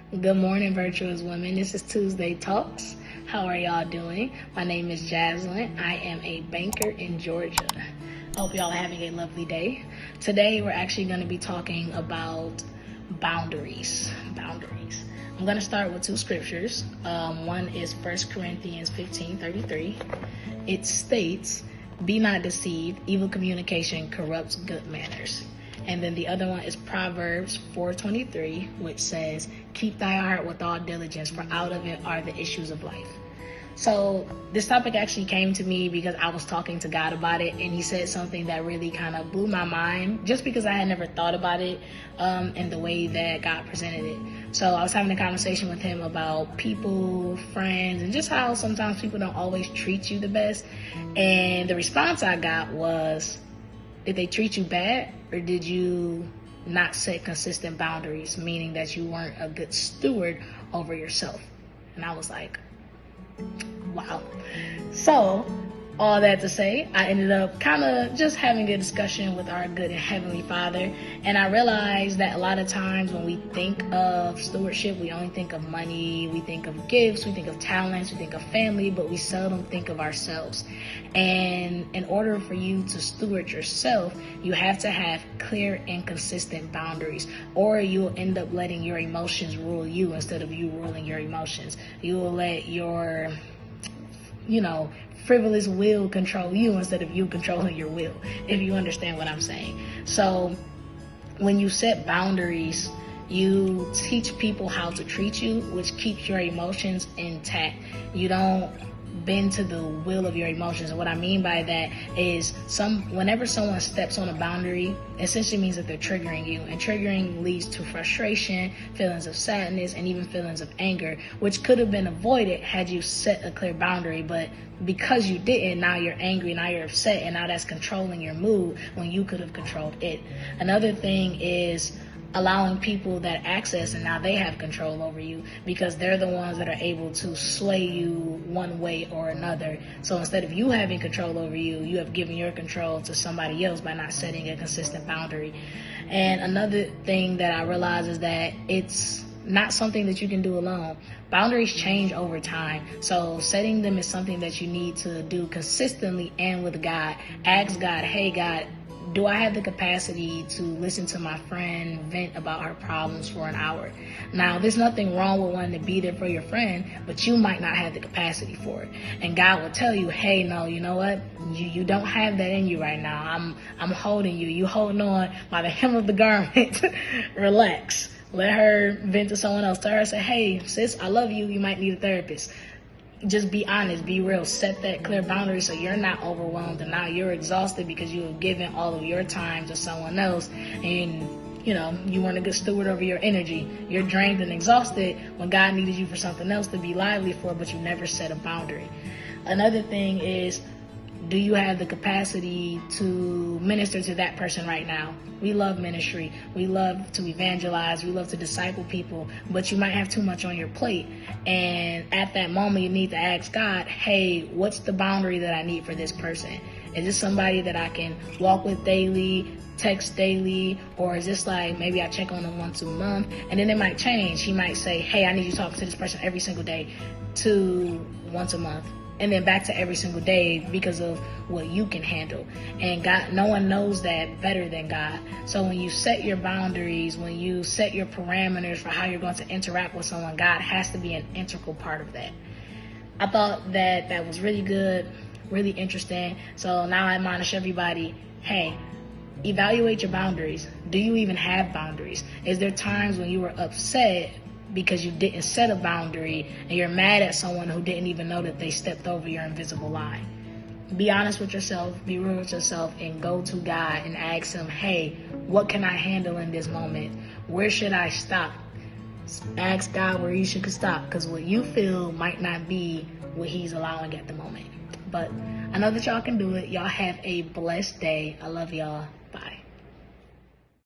Good morning, virtuous women. This is Tuesday Talks. How are y'all doing? My name is Jaslyn. I am a banker in Georgia. I hope y'all are having a lovely day. Today, we're actually going to be talking about boundaries. I'm going to start with two scriptures. One is 1 Corinthians 15:33. It states, "Be not deceived, evil communication corrupts good manners." And then the other one is Proverbs 4:23, which says, "Keep thy heart with all diligence, for out of it are the issues of life." So this topic actually came to me because I was talking to God about it, and he said something that really kind of blew my mind, just because I had never thought about it in the way that God presented it. So I was having a conversation with him about people, friends, and just how sometimes people don't always treat you the best. And the response I got was, did they treat you bad, or did you not set consistent boundaries, meaning that you weren't a good steward over yourself? And I was like, wow. So all that to say, I ended up kind of just having a discussion with our good and heavenly Father, and I realized that a lot of times when we think of stewardship, we only think of money, we think of gifts, we think of talents, we think of family, but we seldom think of ourselves. And in order for you to steward yourself, you have to have clear and consistent boundaries, or you'll end up letting your emotions rule you instead of you ruling your emotions. You will let your frivolous will control you instead of you controlling your will, if you understand what I'm saying. So when you set boundaries, you teach people how to treat you, which keeps your emotions intact. You don't bend to the will of your emotions. And what I mean by that is whenever someone steps on a boundary, essentially means that they're triggering you, and triggering leads to frustration, feelings of sadness, and even feelings of anger, which could have been avoided had you set a clear boundary. But because you didn't, now you're angry, now you're upset, and now that's controlling your mood when you could have controlled it. Another thing is allowing people that access, and now they have control over you, because they're the ones that are able to sway you one way or another. So instead of you having control over you, you have given your control to somebody else by not setting a consistent boundary. And another thing that I realize is that it's not something that you can do alone. Boundaries change over time. So setting them is something that you need to do consistently and with God. Ask God, hey God, do I have the capacity to listen to my friend vent about her problems for an hour? Now, there's nothing wrong with wanting to be there for your friend, but you might not have the capacity for it. And God will tell you, hey, no, you know what? You don't have that in you right now. I'm holding you. You holding on by the hem of the garment. Relax. Let her vent to someone else. Tell her, say, hey, sis, I love you. You might need a therapist. Just be honest, be real, set that clear boundary so you're not overwhelmed and now you're exhausted because you have given all of your time to someone else, and you weren't a good steward over your energy. You're drained and exhausted when God needed you for something else to be lively for, but you never set a boundary. Another thing is, do you have the capacity to minister to that person right now? We love ministry. We love to evangelize. We love to disciple people, but you might have too much on your plate. And at that moment, you need to ask God, hey, what's the boundary that I need for this person? Is this somebody that I can walk with daily, text daily, or is this like maybe I check on them once a month? And then it might change. He might say, hey, I need you to talk to this person every single day, to once a month, and then back to every single day because of what you can handle. And God, no one knows that better than God. So when you set your boundaries, when you set your parameters for how you're going to interact with someone, God has to be an integral part of that. I thought that was really good, really interesting. So now I admonish everybody, hey, evaluate your boundaries. Do you even have boundaries? Is there times when you were upset because you didn't set a boundary and you're mad at someone who didn't even know that they stepped over your invisible line? Be honest with yourself, be real with yourself, and go to God and ask him, hey, what can I handle in this moment? Where should I stop? Ask God where you should stop, because what you feel might not be what he's allowing at the moment. But I know that y'all can do it. Y'all have a blessed day. I love y'all.